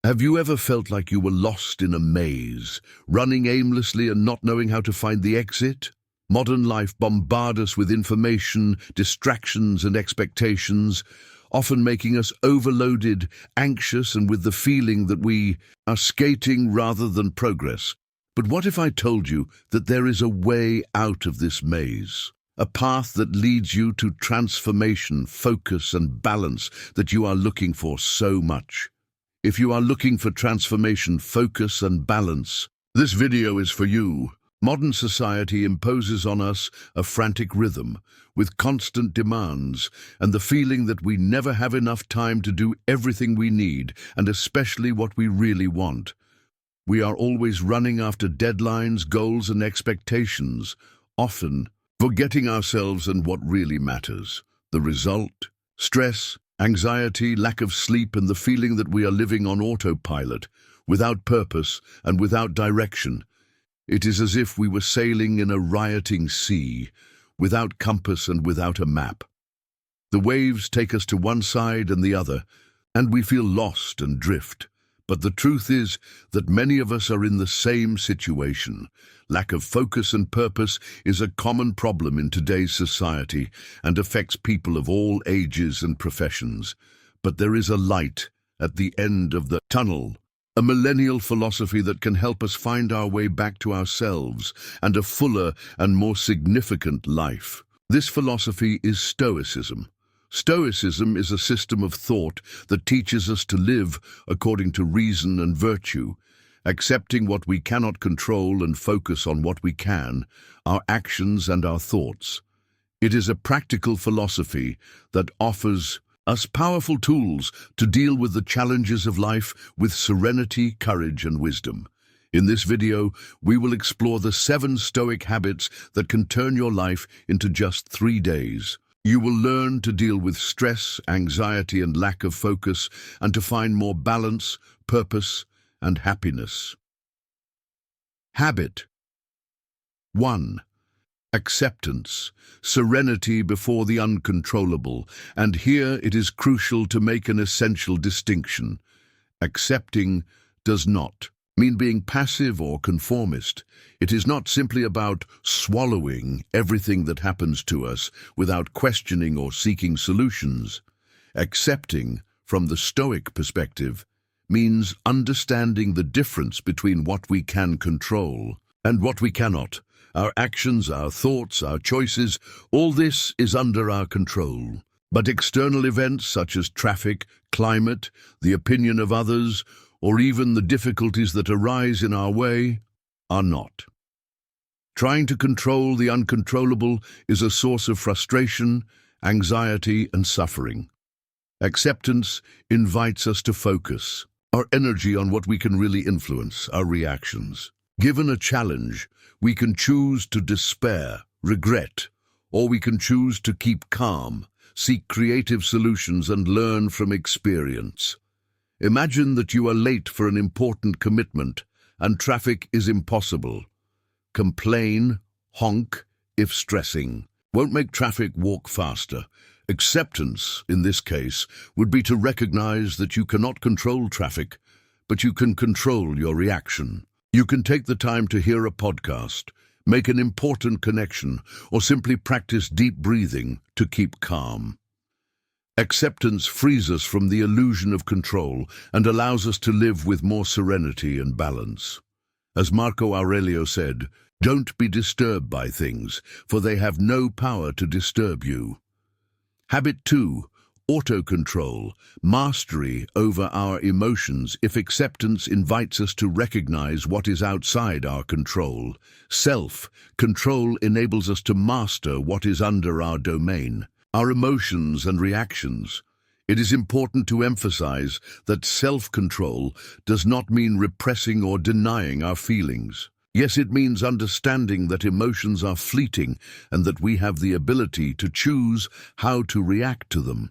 Have you ever felt like you were lost in a maze, running aimlessly and not knowing how to find the exit? Modern life bombards us with information, distractions and expectations, often making us overloaded, anxious and with the feeling that we are skating rather than progress. But what if I told you that there is a way out of this maze? A path that leads you to transformation, focus and balance that you are looking for so much. If you are looking for transformation, focus and balance, this video is for you. Modern society imposes on us a frantic rhythm, with constant demands and the feeling that we never have enough time to do everything we need, and especially what we really want. We are always running after deadlines, goals and expectations, often forgetting ourselves and what really matters. The result? Stress, anxiety, lack of sleep, and the feeling that we are living on autopilot, without purpose and without direction. It is as if we were sailing in a rioting sea, without compass and without a map. The waves take us to one side and the other, and we feel lost and drift. But the truth is that many of us are in the same situation. Lack of focus and purpose is a common problem in today's society and affects people of all ages and professions. But there is a light at the end of the tunnel, a millennial philosophy that can help us find our way back to ourselves and a fuller and more significant life. This philosophy is Stoicism. Stoicism is a system of thought that teaches us to live according to reason and virtue, accepting what we cannot control and focus on what we can, our actions and our thoughts. It is a practical philosophy that offers us powerful tools to deal with the challenges of life with serenity, courage and wisdom. In this video, we will explore the 7 Stoic habits that can turn your life into just 3 days. You will learn to deal with stress, anxiety and lack of focus, and to find more balance, purpose and happiness. Habit 1. Acceptance, serenity before the uncontrollable, and here it is crucial to make an essential distinction. Accepting does not mean being passive or conformist. It is not simply about swallowing everything that happens to us without questioning or seeking solutions. Accepting, from the Stoic perspective, means understanding the difference between what we can control and what we cannot. Our actions, our thoughts, our choices, all this is under our control. But external events such as traffic, climate, the opinion of others, or even the difficulties that arise in our way, are not. Trying to control the uncontrollable is a source of frustration, anxiety, and suffering. Acceptance invites us to focus our energy on what we can really influence, our reactions. Given a challenge, we can choose to despair, regret, or we can choose to keep calm, seek creative solutions, and learn from experience. Imagine that you are late for an important commitment and traffic is impossible. Complain, honk, if stressing. Won't make traffic walk faster. Acceptance, in this case, would be to recognize that you cannot control traffic, but you can control your reaction. You can take the time to hear a podcast, make an important connection, or simply practice deep breathing to keep calm. Acceptance frees us from the illusion of control and allows us to live with more serenity and balance. As Marco Aurelio said, "Don't be disturbed by things, for they have no power to disturb you." Habit 2. Autocontrol, mastery over our emotions. If acceptance invites us to recognize what is outside our control, self-control enables us to master what is under our domain, our emotions and reactions. It is important to emphasize that self-control does not mean repressing or denying our feelings. Yes, it means understanding that emotions are fleeting and that we have the ability to choose how to react to them.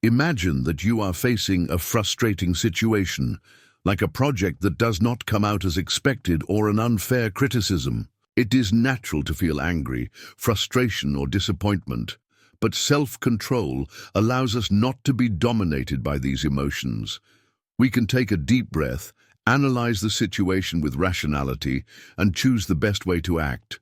Imagine that you are facing a frustrating situation, like a project that does not come out as expected or an unfair criticism. It is natural to feel angry, frustration or disappointment, but self-control allows us not to be dominated by these emotions. We can take a deep breath, analyze the situation with rationality, and choose the best way to act.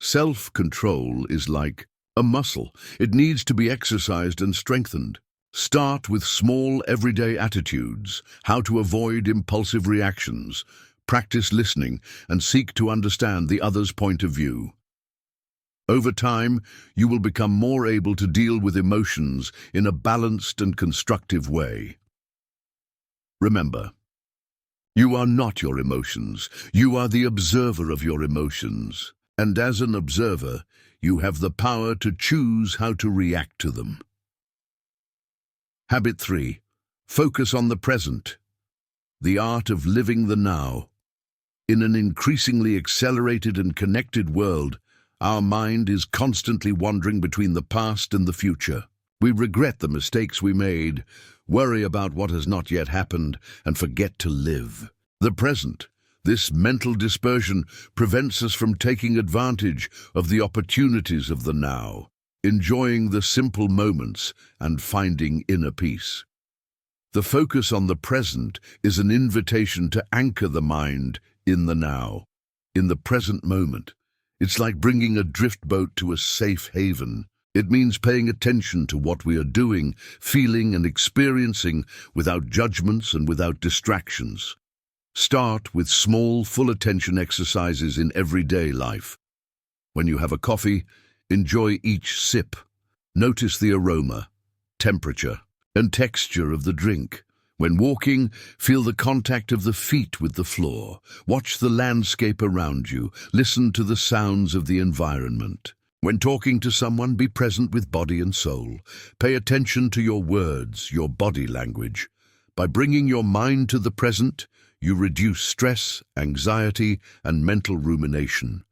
Self-control is like a muscle. It needs to be exercised and strengthened. Start with small, everyday attitudes, how to avoid impulsive reactions. Practice listening and seek to understand the other's point of view. Over time, you will become more able to deal with emotions in a balanced and constructive way. Remember, you are not your emotions. You are the observer of your emotions. And as an observer, you have the power to choose how to react to them. Habit 3. Focus on the present. The art of living the now. In an increasingly accelerated and connected world, our mind is constantly wandering between the past and the future. We regret the mistakes we made, worry about what has not yet happened, and forget to live. The present, this mental dispersion, prevents us from taking advantage of the opportunities of the now, enjoying the simple moments and finding inner peace. The focus on the present is an invitation to anchor the mind in the now, in the present moment. It's like bringing a drift boat to a safe haven. It means paying attention to what we are doing, feeling and experiencing without judgments and without distractions. Start with small, full attention exercises in everyday life. When you have a coffee, enjoy each sip. Notice the aroma, temperature, and texture of the drink. When walking, feel the contact of the feet with the floor. Watch the landscape around you. Listen to the sounds of the environment. When talking to someone, be present with body and soul. Pay attention to your words, your body language. By bringing your mind to the present, you reduce stress, anxiety, and mental rumination.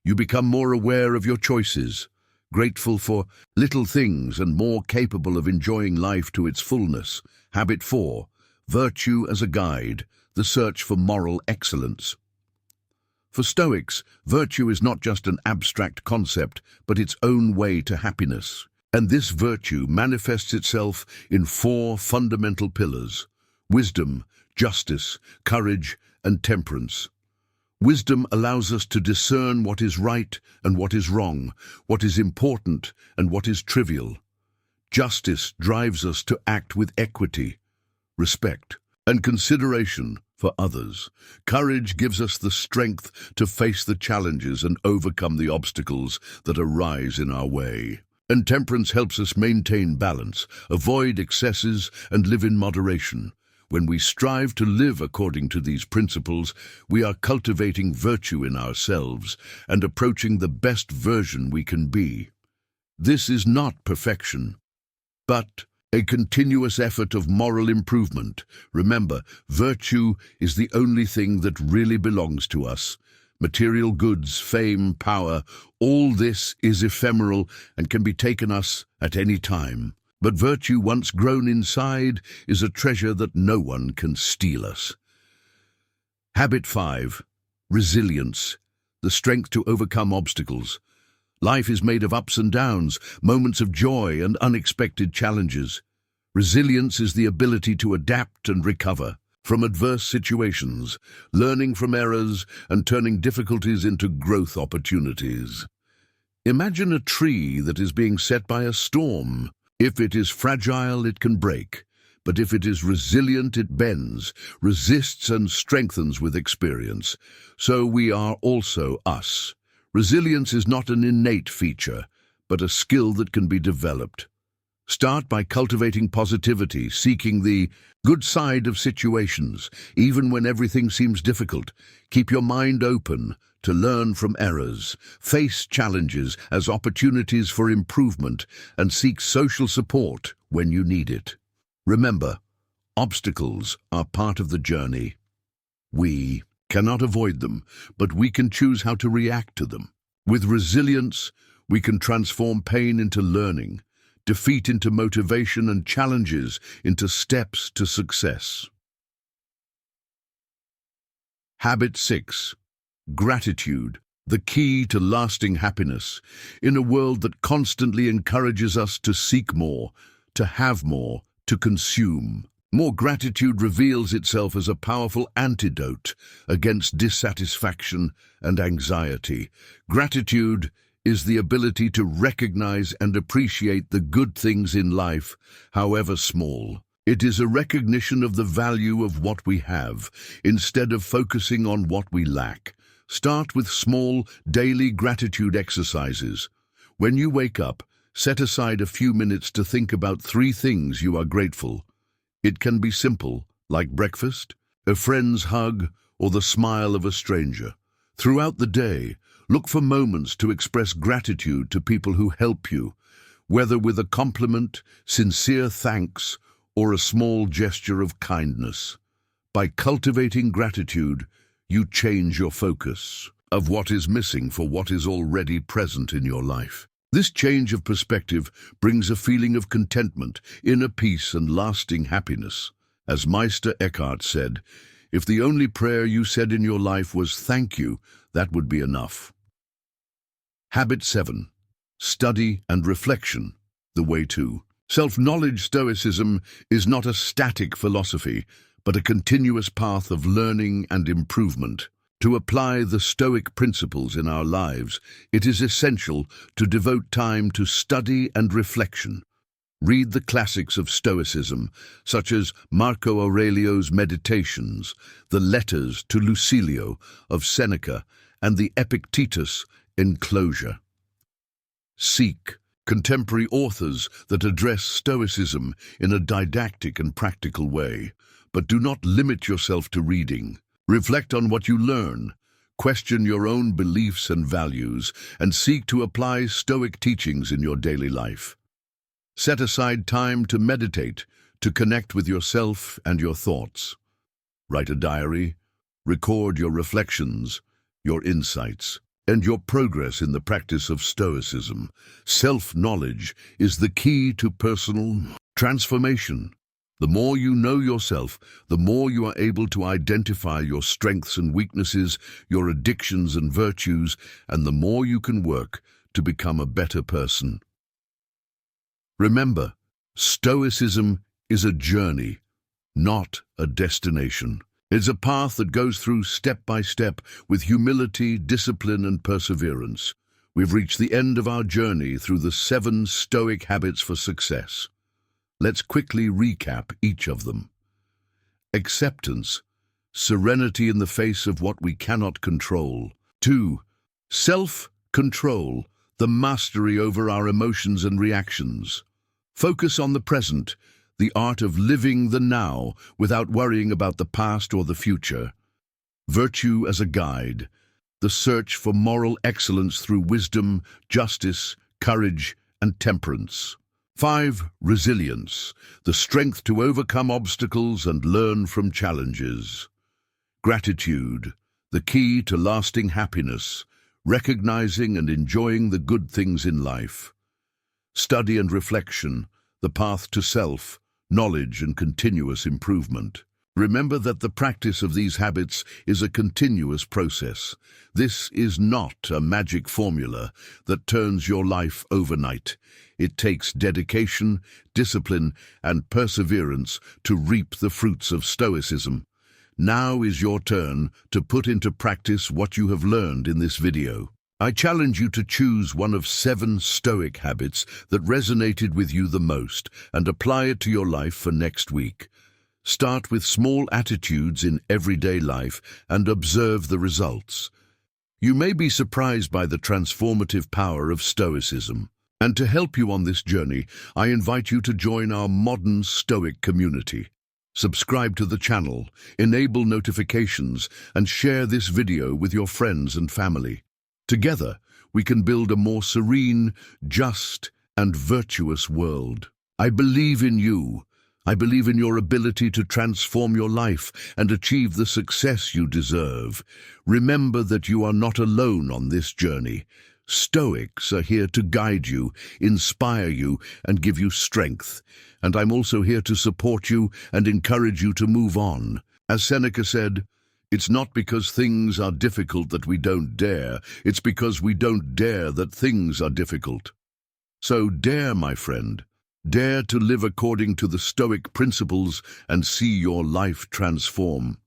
You become more aware of your choices, grateful for little things and more capable of enjoying life to its fullness. Habit 4. Virtue as a guide, the search for moral excellence. For Stoics, virtue is not just an abstract concept, but its own way to happiness. And this virtue manifests itself in 4 fundamental pillars: wisdom, justice, courage, and temperance. Wisdom allows us to discern what is right and what is wrong, what is important and what is trivial. Justice drives us to act with equity, respect, and consideration for others. Courage gives us the strength to face the challenges and overcome the obstacles that arise in our way. And temperance helps us maintain balance, avoid excesses, and live in moderation. When we strive to live according to these principles, we are cultivating virtue in ourselves and approaching the best version we can be. This is not perfection, but a continuous effort of moral improvement. Remember, virtue is the only thing that really belongs to us. Material goods, fame, power, all this is ephemeral and can be taken us at any time. But virtue, once grown inside, is a treasure that no one can steal us. Habit 5. Resilience, the strength to overcome obstacles. Life is made of ups and downs, moments of joy and unexpected challenges. Resilience is the ability to adapt and recover from adverse situations, learning from errors and turning difficulties into growth opportunities. Imagine a tree that is being set by a storm. If it is fragile, it can break, but if it is resilient, it bends, resists and strengthens with experience. So we are also us. Resilience is not an innate feature, but a skill that can be developed. Start by cultivating positivity, seeking the good side of situations, even when everything seems difficult. Keep your mind open to learn from errors, face challenges as opportunities for improvement, and seek social support when you need it. Remember, obstacles are part of the journey. We cannot avoid them, but we can choose how to react to them. With resilience, we can transform pain into learning, defeat into motivation, and challenges into steps to success. Habit 6. Gratitude, the key to lasting happiness. In a world that constantly encourages us to seek more, to have more, to consume, More gratitude reveals itself as a powerful antidote against dissatisfaction and anxiety. Gratitude is the ability to recognize and appreciate the good things in life, however small. It is a recognition of the value of what we have, instead of focusing on what we lack. Start with small, daily gratitude exercises. When you wake up, set aside a few minutes to think about 3 things you are grateful. It can be simple, like breakfast, a friend's hug, or the smile of a stranger. Throughout the day, look for moments to express gratitude to people who help you, whether with a compliment, sincere thanks, or a small gesture of kindness. By cultivating gratitude, you change your focus of what is missing for what is already present in your life. This change of perspective brings a feeling of contentment, inner peace, and lasting happiness. As Meister Eckhart said, if the only prayer you said in your life was thank you, that would be enough. Habit 7. Study and reflection, the way to. Self-knowledge Stoicism is not a static philosophy, but a continuous path of learning and improvement. To apply the Stoic principles in our lives, it is essential to devote time to study and reflection. Read the classics of Stoicism, such as Marco Aurelio's Meditations, the Letters to Lucilio of Seneca, and the Epictetus Enclosure. Seek contemporary authors that address Stoicism in a didactic and practical way, but do not limit yourself to reading. Reflect on what you learn, question your own beliefs and values, and seek to apply Stoic teachings in your daily life. Set aside time to meditate, to connect with yourself and your thoughts. Write a diary, record your reflections, your insights, and your progress in the practice of Stoicism. Self-knowledge is the key to personal transformation. The more you know yourself, the more you are able to identify your strengths and weaknesses, your addictions and virtues, and the more you can work to become a better person. Remember, Stoicism is a journey, not a destination. It's a path that goes through step by step with humility, discipline, and perseverance. We've reached the end of our journey through the 7 Stoic habits for success. Let's quickly recap each of them. Acceptance, serenity in the face of what we cannot control. 2. Self-control, the mastery over our emotions and reactions. Focus on the present, the art of living the now without worrying about the past or the future. Virtue as a guide, the search for moral excellence through wisdom, justice, courage, and temperance. 5. Resilience, the strength to overcome obstacles and learn from challenges. Gratitude, the key to lasting happiness, recognizing and enjoying the good things in life. Study and reflection, the path to self, knowledge, and continuous improvement. Remember that the practice of these habits is a continuous process. This is not a magic formula that turns your life overnight. It takes dedication, discipline, and perseverance to reap the fruits of Stoicism. Now is your turn to put into practice what you have learned in this video. I challenge you to choose one of 7 Stoic habits that resonated with you the most and apply it to your life for next week. Start with small attitudes in everyday life and observe the results. You may be surprised by the transformative power of Stoicism. And to help you on this journey, I invite you to join our modern Stoic community. Subscribe to the channel, enable notifications, and share this video with your friends and family. Together, we can build a more serene, just, and virtuous world. I believe in you. I believe in your ability to transform your life and achieve the success you deserve. Remember that you are not alone on this journey. Stoics are here to guide you, inspire you, and give you strength. And I'm also here to support you and encourage you to move on. As Seneca said, it's not because things are difficult that we don't dare. It's because we don't dare that things are difficult. So dare, my friend. Dare to live according to the Stoic principles and see your life transform.